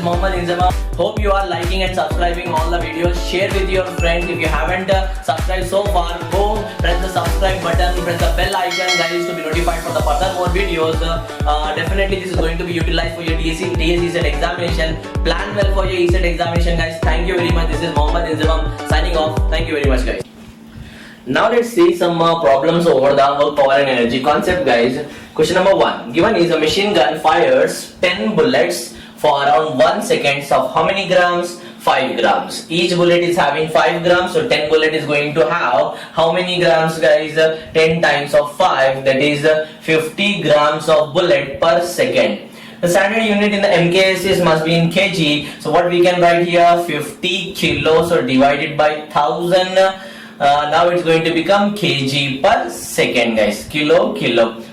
Mohammed Inzama. Hope you are liking and subscribing all the videos. Share with your friends. If you haven't subscribed so far, go press the subscribe button, press the bell icon, guys, to be notified for the further more videos. Definitely this is going to be utilized for your TSC ESET examination. Plan well for your ESET examination, guys. Thank you very much. This is Mohammed Inzama signing off. Thank you very much, guys. Now let's see some problems over the work, power and energy concept, guys. Question number 1. Given is a machine gun fires 10 bullets for around 1 second of how many grams? 5 grams. Each bullet is having 5 grams, so 10 bullet is going to have how many grams, guys? 10 times of 5, that is 50 grams of bullet per second. The standard unit in the MKS must be in kg. So what we can write here? 50 kilos, so divided by 1000. Now it's going to become kg per second, guys. Kilo.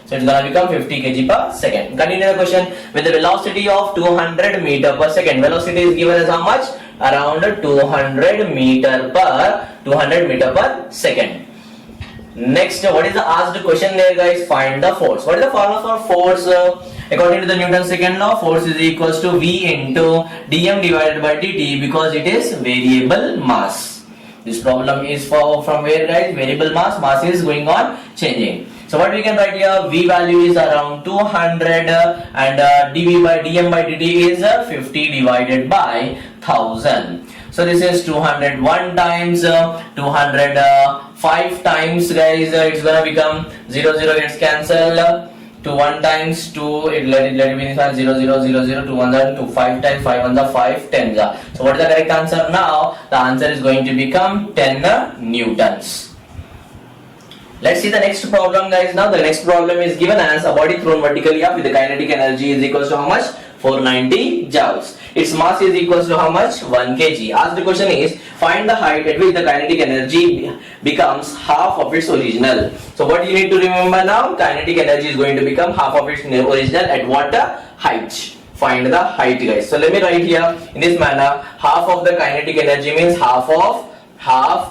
So it's going to become 50 kg per second. Continue the question. With the velocity of 200 meter per second. Velocity is given as how much? Around 200 meter per second. Next, what is the asked question there, guys? Find the force. What is the formula for force? According to the Newton's second law, force is equals to V into dm divided by dt, because it is variable mass. This problem is from where, guys? Variable mass. Mass is going on changing. So what we can write here? V value is around 200 and dm by dt is 50 divided by 1000. So this is 201 times 205 times, guys. It's gonna become 0 gets cancelled. 2 1 times 2, let it be 0 2 1 2 5 times 5 1 5 10. So what is the correct answer now? The answer is going to become 10 newtons. Let's see the next problem, guys. Now the next problem is given as a body thrown vertically up with the kinetic energy is equals to how much? 490 joules. Its mass is equals to how much? 1 kg. Asked the question is, find the height at which the kinetic energy becomes half of its original. So what you need to remember now? Kinetic energy is going to become half of its original at what height? Find the height, guys. So let me write here in this manner. Half of the kinetic energy means half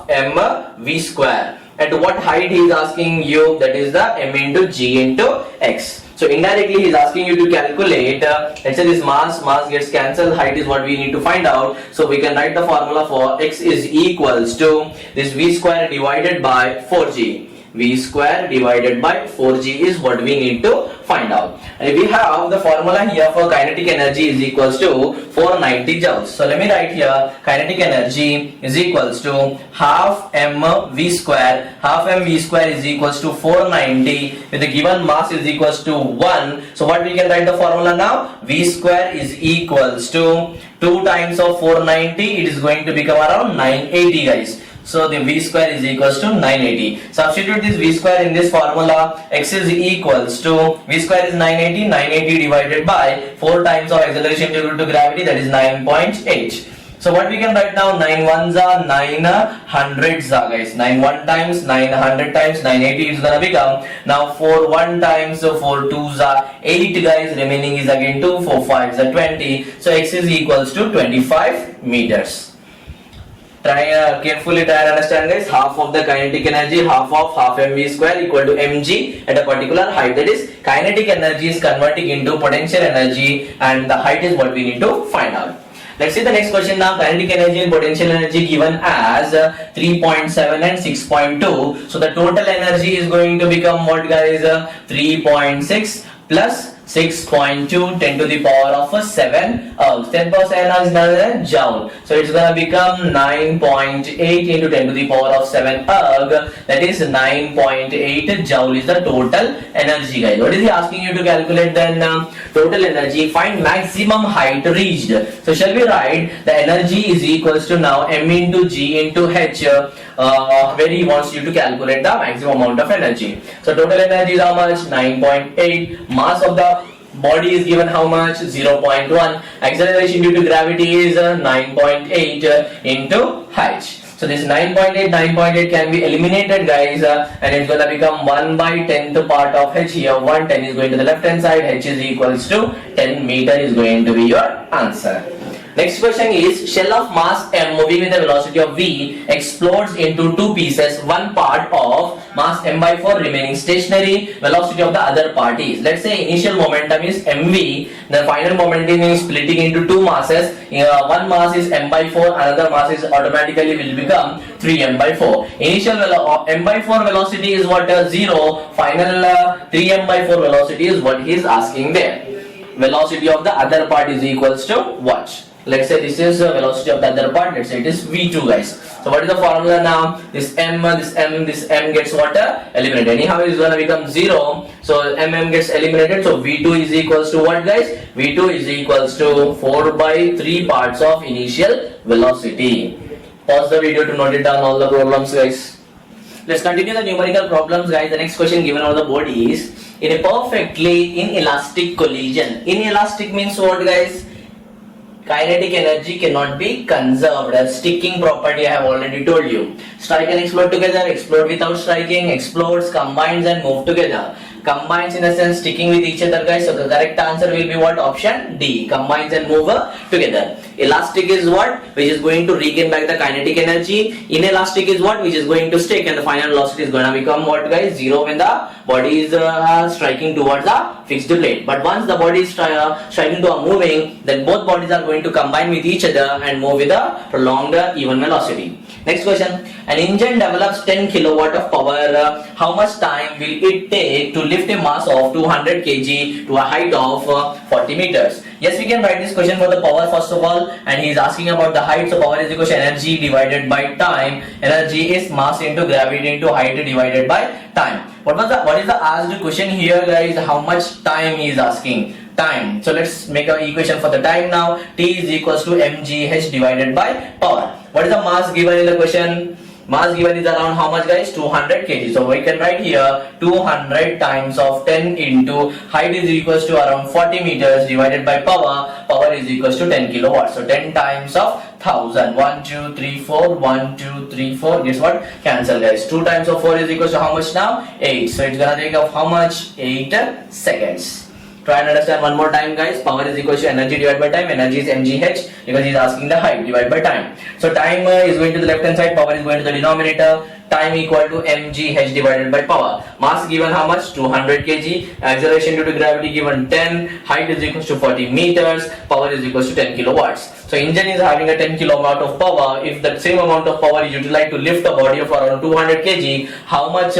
mv square. At what height he is asking you? That is the m into g into x. So indirectly he is asking you to calculate, let's say this mass gets cancelled, height is what we need to find out. So we can write the formula for x is equals to this v square divided by 4g. V square divided by 4g is what we need to find out. And we have the formula here for kinetic energy is equals to 490 joules. So let me write here kinetic energy is equals to half mv square. Half mv square is equals to 490 with the given mass is equals to 1. So what we can write the formula now? V square is equals to 2 times of 490. It is going to become around 980, guys. So the V square is equals to 980. Substitute this V square in this formula. X is equals to V square is 980 divided by 4 times of acceleration due to gravity, that is 9.8. So what we can write now? 9 ones are 900s, guys. 9 1 times 900 times 980 is gonna become now 4 1 times 4 2s are 8, guys. Remaining is again 2 4 5s are 20. So X is equals to 25 meters. Carefully try and understand, guys. Half of the kinetic energy, half mv square equal to mg at a particular height. That is, kinetic energy is converting into potential energy, and the height is what we need to find out. Let's see the next question now. Kinetic energy and potential energy given as 3.7 and 6.2. So the total energy is going to become what, guys? 3.6 plus 6.2 10 to the power of 7 ergs. 10 power 7 is another joule. So it's gonna become 9.8 into 10 to the power of 7 erg. That is 9.8 joule is the total energy, guys. What is he asking you to calculate then? Total energy. Find maximum height reached. So shall we write the energy is equals to now m into g into h, where he wants you to calculate the maximum amount of energy. So total energy is how much? 9.8. Mass of the body is given how much? 0.1. Acceleration due to gravity is 9.8 into h. So this 9.8 can be eliminated, guys, and it's gonna become 1 by 10th part of h here. 110 is going to the left hand side. H is equals to 10 meter is going to be your answer. Next question is, shell of mass m moving with a velocity of v explodes into two pieces, one part of mass m by 4 remaining stationary, velocity of the other part is, let's say initial momentum is mv, the final momentum is splitting into two masses, one mass is m by 4, another mass is automatically will become 3m by 4. Initial m by 4 velocity is what, 0, final 3m by 4 velocity is what he is asking there. Velocity of the other part is equals to what? Let's say this is the velocity of the other part, let's say it is v2 guys. So what is the formula now? This m gets what? Eliminated. Anyhow it is going to become 0. So mm gets eliminated. So v2 is equals to what guys? v2 is equals to 4 by 3 parts of initial velocity. Pause the video to note it down all the problems guys. Let's continue the numerical problems guys. The next question given on the board is, in a perfectly inelastic collision. Inelastic means what guys? Kinetic energy cannot be conserved. A sticking property I have already told you. Strike and explode together, explode without striking, explodes, combines and move together. Combines in a sense sticking with each other guys. So the correct answer will be what? Option D. Combines and move together. Elastic is what? Which is going to regain back the kinetic energy. Inelastic is what? Which is going to stick, and the final velocity is going to become what guys? 0 when the body is striking towards a fixed plate. But once the body is striking to a moving, then both bodies are going to combine with each other and move with a prolonged even velocity. Next question. An engine develops 10 kilowatt of power. How much time will it take to lift a mass of 200 kg to a height of 40 meters? Yes, we can write this question for the power first of all, and he is asking about the height. So power is equal to energy divided by time. Energy is mass into gravity into height divided by time. What is the asked question here guys? How much time he is asking? Time. So let's make an equation for the time now. T is equals to mgh divided by power. What is the mass given in the question? Mass given is around how much guys? 200 kg. So we can write here 200 times of 10 into height is equals to around 40 meters divided by power. Power is equals to 10 kilowatts. So 10 times of 1000. 1, 2, 3, 4. 1, 2, 3, 4. Guess what? Cancel guys. 2 times of 4 is equals to how much now? 8. So it's gonna take up how much? 8 seconds. Try and understand one more time guys. Power is equal to energy divided by time. Energy is mgh because he is asking the height divided by time. So time is going to the left hand side, power is going to the denominator. Time equal to mgh divided by power. Mass given how much? 200 kg. Acceleration due to gravity given 10. Height is equal to 40 meters. Power is equal to 10 kilowatts. So engine is having a 10 kilowatt of power. If that same amount of power is utilized to lift a body of around 200 kg, how much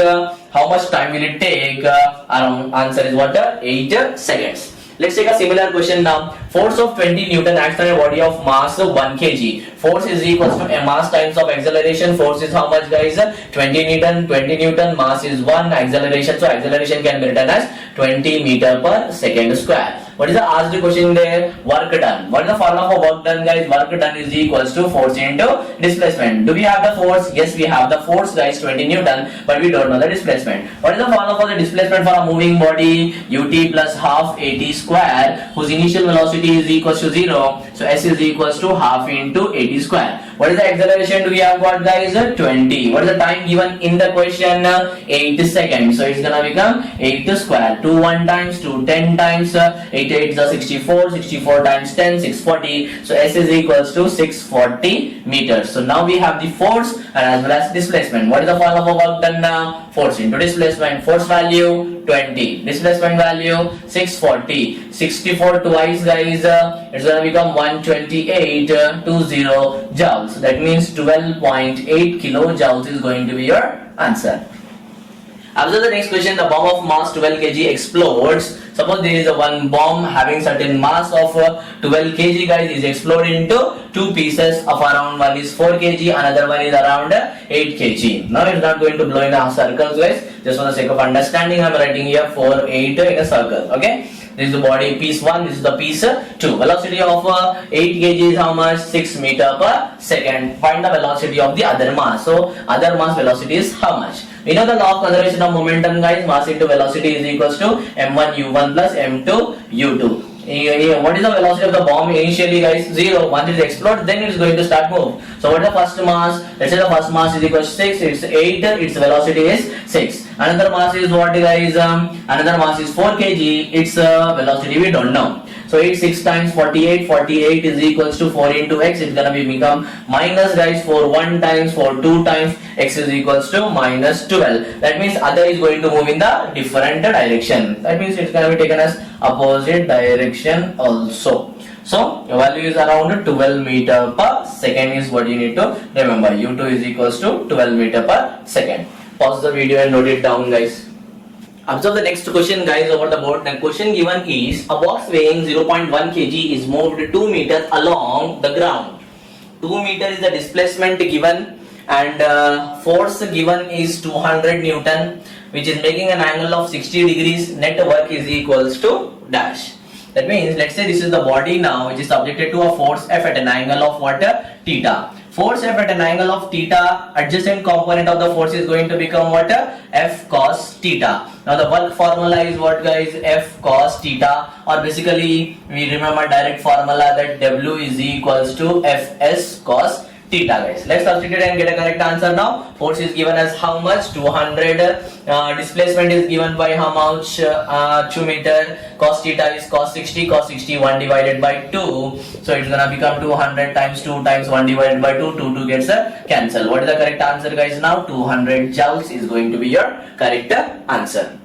time will it take? Answer is what? 8 seconds. Let's take a similar question now. Force of 20 Newton acts on a body of mass 1 kg. Force is equals to a mass times of acceleration. Force is how much guys? 20 Newton. 20 Newton. Mass is 1. Acceleration. So acceleration can be written as 20 meter per second square. What is the asked question there? Work done. What is the formula for work done guys? Work done is equals to force into displacement. Do we have the force? Yes, we have the force guys, 20 Newton, but we don't know the displacement. What is the formula for the displacement for a moving body? Ut plus half at square, whose initial velocity is equals to 0. So s is equals to half into at square. What is the acceleration do we have got guys? 20. What is the time given in the question? 8 seconds. So it's gonna become 8 square. 2 1 times 2 10 times 8 8 is 64. 64 times 10 640. So s is equals to 640 meters. So now we have the force and as well as displacement. What is the formula for work done now? Force into displacement. Force value 20. Displacement value 640. 64 twice guys. It's gonna become 128 joules. That means 12.8 kilojoules is going to be your answer. After the next question, the bomb of mass 12 kg explodes. Suppose there is a one bomb having certain mass of 12 kg guys is exploded into two pieces of around, one is 4 kg, another one is around 8 kg. Now it's not going to blow in a circles guys. Just for the sake of understanding, I am writing here 4, 8 in a circle. Okay. This is the body piece 1, this is the piece 2. Velocity of 8 kg is how much? 6 meter per second. Find the velocity of the other mass. So other mass velocity is how much? We know the law of conservation of momentum guys. Mass into velocity is equals to m1 u1 plus m2 u2. What is the velocity of the bomb initially guys? 0. Once it explodes, then it is going to start move. So what is the first mass? Let's say the first mass is equal to 6. It's 8. Its velocity is 6. Another mass is what, guys? Another mass is 4 kg. Its velocity we don't know. So 8 6 times 48. 48 is equals to 4 into x. It's gonna become minus, guys, 4 1 times 4 2 times x is equals to minus 12. That means other is going to move in the different direction. That means it's gonna be taken as opposite direction also. So your value is around 12 meter per second is what you need to remember. U2 is equals to 12 meter per second. Pause the video and note it down, guys. Observe the next question, guys, over the board. The question given is a box weighing 0.1 kg is moved 2 meters along the ground. 2 meters is the displacement given, and force given is 200 Newton, which is making an angle of 60 degrees. Net work is equals to dash. That means, let's say this is the body now, which is subjected to a force F at an angle of what? Theta. Force F at an angle of theta, adjacent component of the force is going to become what? F cos theta. Now the work formula is what, guys? F cos theta, or basically we remember direct formula that W is equals to Fs cos theta, guys. Let's substitute and get a correct answer now. Force is given as how much? 200. Displacement is given by how much? 2 meter. Cos theta is cos 60. Cos 60 1 divided by 2. So it's gonna become 200 times 2 times 1 divided by 2. 2 gets a cancel. What is the correct answer, guys? Now 200 joules is going to be your correct answer.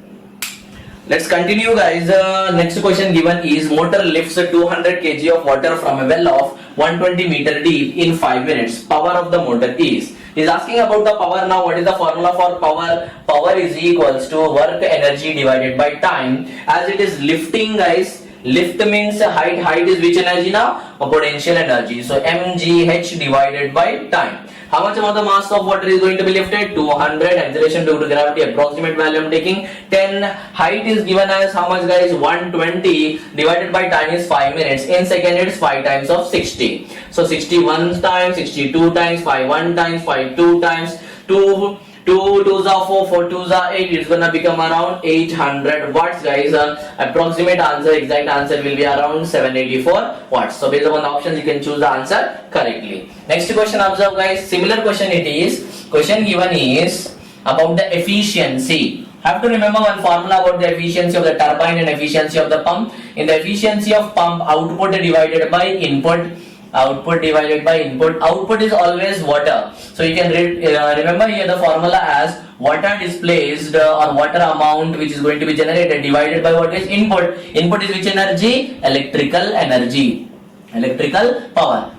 Let's continue, guys. Next question given is motor lifts 200 kg of water from a well of 120 meter deep in 5 minutes. Power of the motor is asking about the power now. What is the formula for power? Power is equals to work energy divided by time. As it is lifting, guys, lift means height. Height is which energy now? A potential energy. So mgh divided by time. How much of the mass of water is going to be lifted? 200. Acceleration due to gravity, approximate value I'm taking 10. Height is given as how much, guys? 120 divided by time is 5 minutes. In second it's 5 times of 60. So 61 times, 62 times, 5 1 times, 5 2 times, 2 2s are 4, 4 2s are 8. It's gonna become around 800 watts, guys. Approximate answer, exact answer will be around 784 watts. So based upon the options, you can choose the answer correctly. Next question, observe, guys. Similar question it is. Question given is about the efficiency. Have to remember one formula about the efficiency of the turbine and efficiency of the pump. In the efficiency of pump, output divided by input. Output divided by input. Output is always water. So you can remember here the formula as water displaced or water amount which is going to be generated divided by what is input. Input is which energy? Electrical energy. Electrical power.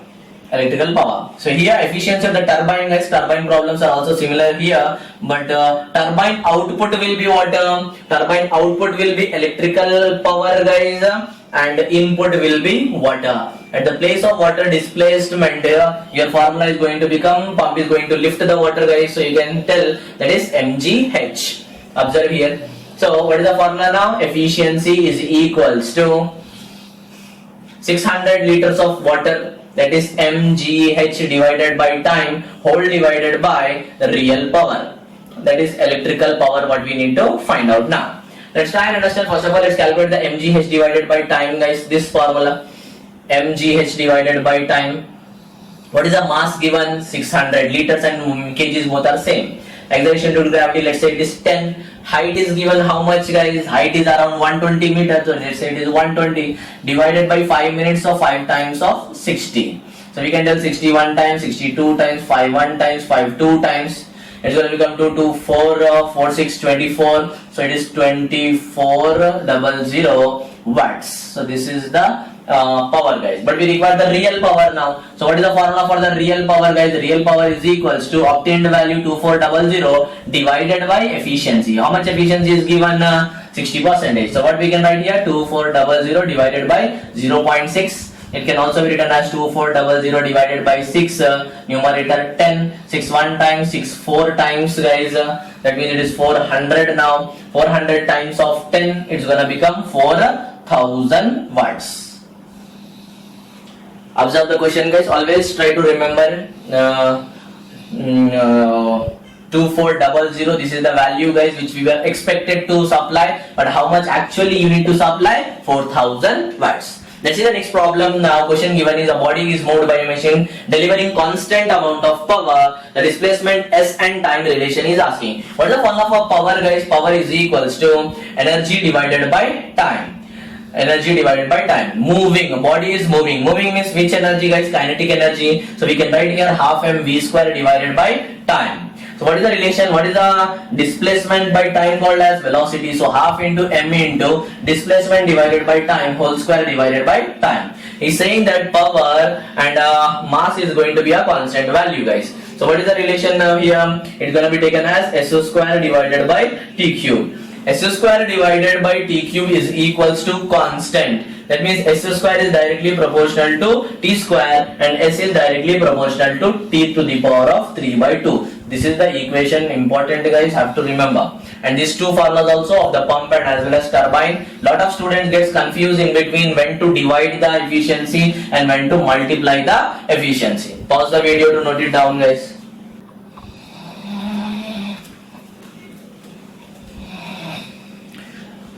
Electrical power. So here efficiency of the turbine, guys, turbine problems are also similar here, but turbine output will be what? Turbine output will be electrical power, guys, and input will be water. At the place of water displacement, your formula is going to become, pump is going to lift the water, guys, so you can tell that is mgh. Observe here. So what is the formula now? Efficiency is equals to 600 liters of water, that is mgh divided by time whole divided by the real power, that is electrical power, what we need to find out now. Let's try and understand. First of all, let's calculate the mgh divided by time, guys. This formula, mgh divided by time. What is the mass given? 600 liters and kgs both are same. Acceleration due to gravity, let's say it is 10. Height is given how much, guys? Height is around 120 meters. So let's say it is 120 divided by 5 minutes, so 5 times of 60. So we can tell 61 times, 62 times, 5 1 times, 5 2 times. It's going to become 2 2 4 4 6 24. So it is 2400 watts. So this is the power, guys, but we require the real power now. So what is the formula for the real power, guys? The real power is equals to obtained value 2400 divided by efficiency. How much efficiency is given? 60%. So what we can write here? 2400 divided by 0.6. It can also be written as 2400 divided by 6, numerator 10, 6 1 times, 6 4 times, guys. That means it is 400 now. 400 times of 10, it's gonna become 4000 watts. Observe the question, guys. Always try to remember 2400. This is the value, guys, which we were expected to supply, but how much actually you need to supply? 4000 watts. Let's see the next problem now. Question given is a body is moved by a machine delivering constant amount of power. The displacement S and time relation is asking. What is the formula for power, guys? Power is equals to energy divided by time. Energy divided by time. Moving, a body is moving. Moving means which energy, guys? Kinetic energy. So we can write here half mv square divided by time. So what is the relation? What is the displacement by time called as velocity? So half into m into displacement divided by time whole square divided by time. He's saying that power and mass is going to be a constant value, guys. So what is the relation now here? It's going to be taken as s square divided by t cube. S square divided by t cube is equals to constant. That means s square is directly proportional to t square and s is directly proportional to t to the power of 3 by 2. This is the equation, important, guys, have to remember. And these two formulas also of the pump and as well as turbine. Lot of students gets confused in between when to divide the efficiency and when to multiply the efficiency. Pause the video to note it down, guys.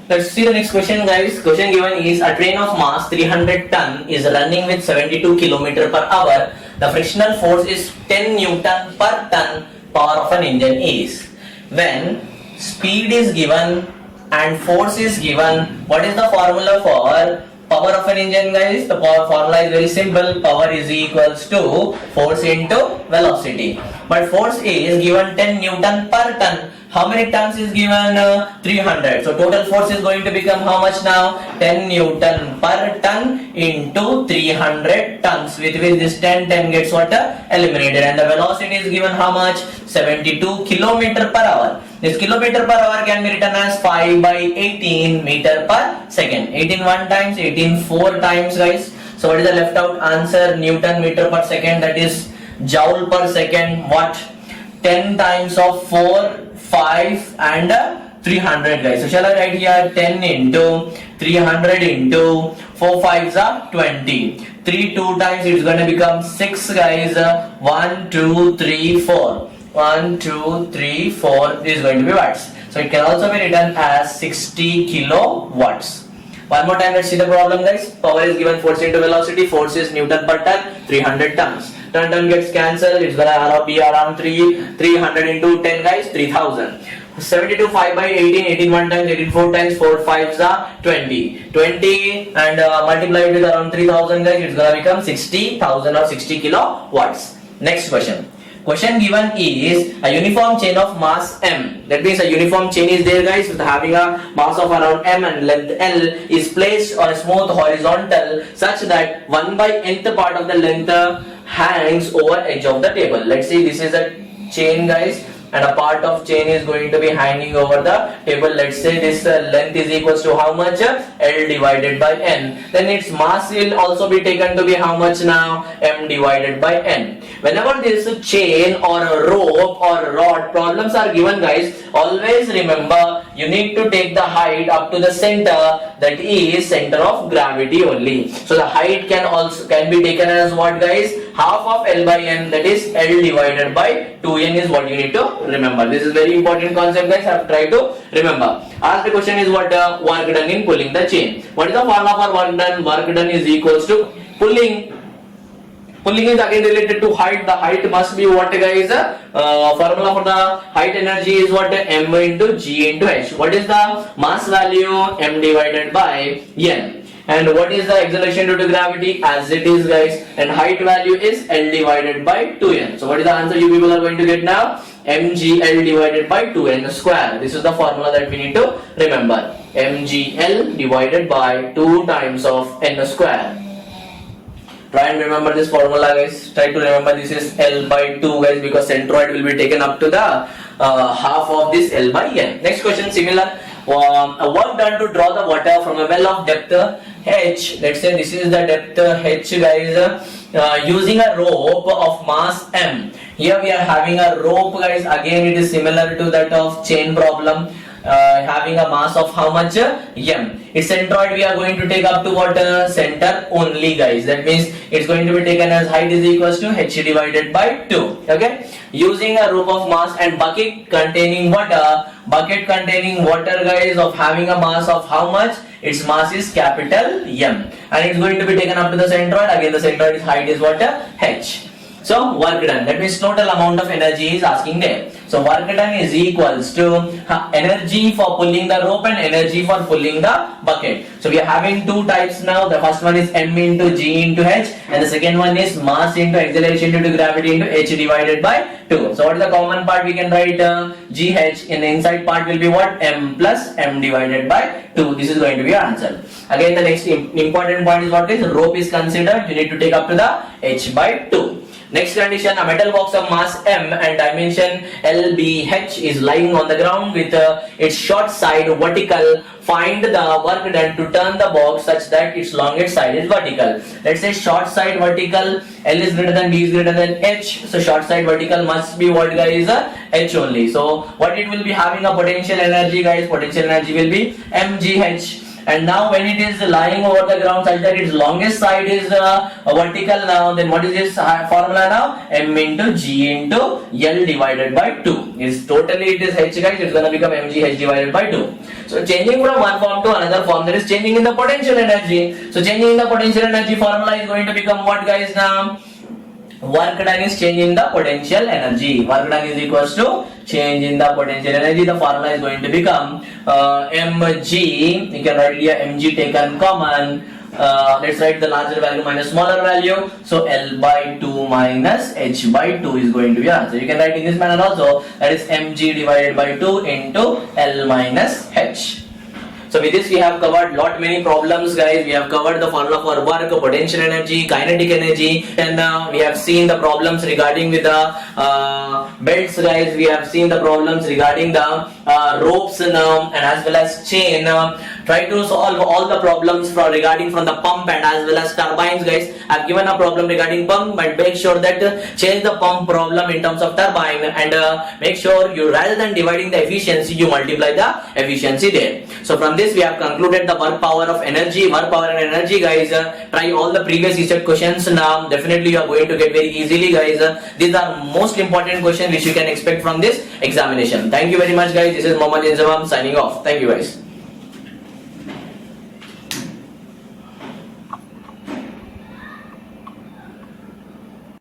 Let's see the next question, guys. Question given is a train of mass 300 ton is running with 72 km per hour. The frictional force is 10 Newton per ton. Power of an engine is. When speed is given and force is given, what is the formula for power of an engine, guys? The power formula is very simple. Power is equals to force into velocity. But force is given 10 Newton per ton. How many tons is given? 300. So total force is going to become how much now? 10 Newton per ton into 300 tons. With which this 10 gets what? Eliminated. And the velocity is given how much? 72 km per hour. This kilometer per hour can be written as 5 by 18 meter per second. 18 one times, 18 four times, guys. So what is the left out answer? Newton meter per second, that is joule per second. What? 10 times of 4, 5 and 300, guys. So shall I write here 10 into 300 into 4 5s are 20. 3 2 times it's going to become 6, guys. 1 2 3 4. 1 2 3 4 is going to be watts. So it can also be written as 60 kilowatts. One more time, let's see the problem, guys. Power is given, force into velocity. Force is Newton per ton, 300 tons. Ton gets cancelled. It's gonna be around 300 into 10, guys, 3000. 72 5 by 18, 18 one times, 18 four times, 4 5s are 20. 20 and multiply it with around 3000, guys. It's gonna become 60,000 or 60 kilowatts. Next question. Question given is a uniform chain of mass m. That means a uniform chain is there, guys, with having a mass of around m and length L is placed on a smooth horizontal such that 1 by nth part of the length hangs over edge of the table. Let's see, this is a chain, guys, and a part of chain is going to be hanging over the table. Let's say this length is equals to how much? L divided by n. Then its mass will also be taken to be how much now? M divided by n. Whenever there is a chain or a rope or a rod, problems are given, guys, always remember you need to take the height up to the center, that is center of gravity only. So the height can be taken as what, guys? Half of L by n, that is L divided by 2n is what you need to remember. This is very important concept, guys. Have to try to remember. Ask the question is what work done in pulling the chain. What is the formula for work done? Work done is equals to pulling. Pulling is again related to height. The height must be what, guys? Formula for the height energy is what? M into G into H. What is the mass value? M divided by n. And what is the acceleration due to gravity? As it is, guys. And height value is L divided by 2n. So what is the answer you people are going to get now? mgl divided by 2n square. This is the formula that we need to remember. mgl divided by 2 times of n square. Try and remember this formula, guys. Try to remember this is L by 2, guys, because centroid will be taken up to the half of this L by n. Next question, similar. A work done to draw the water from a well of depth h. Let's say this is the depth h, guys, using a rope of mass m. Here we are having a rope, guys. Again it is similar to that of chain problem. Having a mass of how much? M. Its centroid we are going to take up to what? Center only, guys. That means it's going to be taken as height is equals to h divided by 2. Okay. Using a rope of mass and bucket containing water. Bucket containing water, guys, of having a mass of how much? Its mass is capital M. and it's going to be taken up to the centroid. Again, the centroid height is what? H. So work done. That means total amount of energy is asking there. So work done is equals to energy for pulling the rope and energy for pulling the bucket. So we are having two types now. The first one is M into G into H, and the second one is mass into acceleration due to gravity into H divided by 2. So what is the common part? We can write GH. In the inside part will be what? M plus M divided by 2. This is going to be your answer. Again, the next important point is what is rope is considered. You need to take up to the H by 2. Next condition, a metal box of mass M and dimension LBH is lying on the ground with its short side vertical. Find the work done to turn the box such that its longest side is vertical. Let's say short side vertical, L is greater than B is greater than H. So short side vertical must be what, guys? H only. So what it will be having a potential energy, guys? Potential energy will be mgh. And now when it is lying over the ground such that its longest side is vertical now, then what is this formula now? M into G into L divided by 2. Is totally it is H, guys. It's gonna become mgh divided by 2. So changing from one form to another form, there is changing in the potential energy. So changing in the potential energy formula is going to become what, guys? Now work done is change in the potential energy. Work done is equals to change in the potential energy. The formula is going to become mg. You can write here mg taken common. Let's write the larger value minus smaller value. So L by 2 minus H by 2 is going to be answer. You can write in this manner also. That is mg divided by 2 into L minus H. So with this we have covered many problems, guys. We have covered the formula for work, potential energy, kinetic energy, and we have seen the problems regarding with the belts, guys. We have seen the problems regarding the ropes and as well as chain. Try to solve all the problems regarding from the pump and as well as turbines, guys. I've given a problem regarding pump, but make sure that change the pump problem in terms of turbine, and make sure you, rather than dividing the efficiency, you multiply the efficiency there. So from this we have concluded the work power of energy, work power and energy, guys. Try all the previous ESET questions now. Definitely you are going to get very easily, guys. These are most important questions which you can expect from this examination. Thank you very much, guys. This is Mohammed Inzamam signing off. Thank you, guys.